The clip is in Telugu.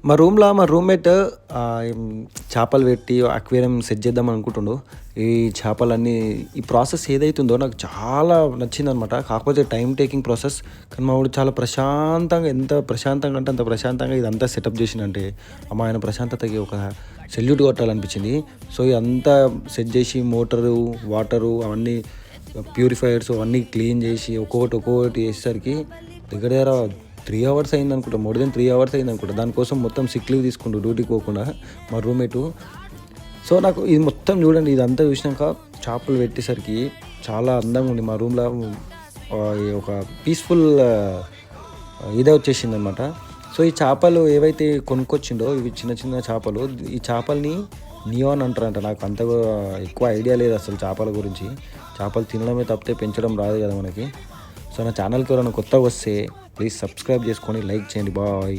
మా రూమ్‌ల మా రూమ్‌మేట్ చేపలు పెట్టి అక్వేరియం సెట్ చేద్దాం అనుకుంటుండు. ఈ చేపలన్నీ ఈ ప్రాసెస్ ఏదైతుందో నాకు చాలా నచ్చిందనమాట. కాకపోతే టైమ్ టేకింగ్ ప్రాసెస్. కానీ మా వోడు చాలా ప్రశాంతంగా ఎంత ప్రశాంతంగా అంటే అంత ప్రశాంతంగా ఇదంతా సెటప్ చేసిండంటే, అమ్మ! ఆయన ప్రశాంతతకి ఒక సెల్యూట్ కొట్టాలనిపించింది. సో, ఇదంతా సెట్ చేసి మోటరు, వాటరు అవన్నీ ప్యూరిఫైయర్స్ అవన్నీ క్లీన్ చేసి ఒక్కొక్కటి చేసేసరికి దగ్గర దగ్గర 3 అవర్స్ అయిందనుకుంటా. మోర్ దెన్ 3 అవర్స్ అయిందనుకుంటా. దానికోసం మొత్తం సిక్ లీవ్ తీసుకుండు డ్యూటీకి పోకుండా మా రూమ్మేటు. సో, నాకు ఇది మొత్తం చూడండి ఇదంతా చూసినాక చేపలు పెట్టేసరికి చాలా అందంగా ఉంది మా రూమ్‌లో. ఒక పీస్‌ఫుల్ ఇదే వచ్చేసిందనమాట. సో, ఈ చేపలు ఏవైతే కొనుక్కొచ్చిండో ఇవి చిన్న చిన్న చేపలు. ఈ చేపల్ని నియాన్ అంటారంట. నాకు అంతగా ఎక్కువ ఐడియా లేదు అసలు చేపల గురించి. చేపలు తినడమే తప్పితే పెంచడం రాదు కదా మనకి. సో, నా ఛానల్‌కి ఎవరైనా కొత్తగా వస్తే ప్లీజ్ సబ్స్క్రైబ్ చేసుకొని లైక్ చేయండి. బాయ్.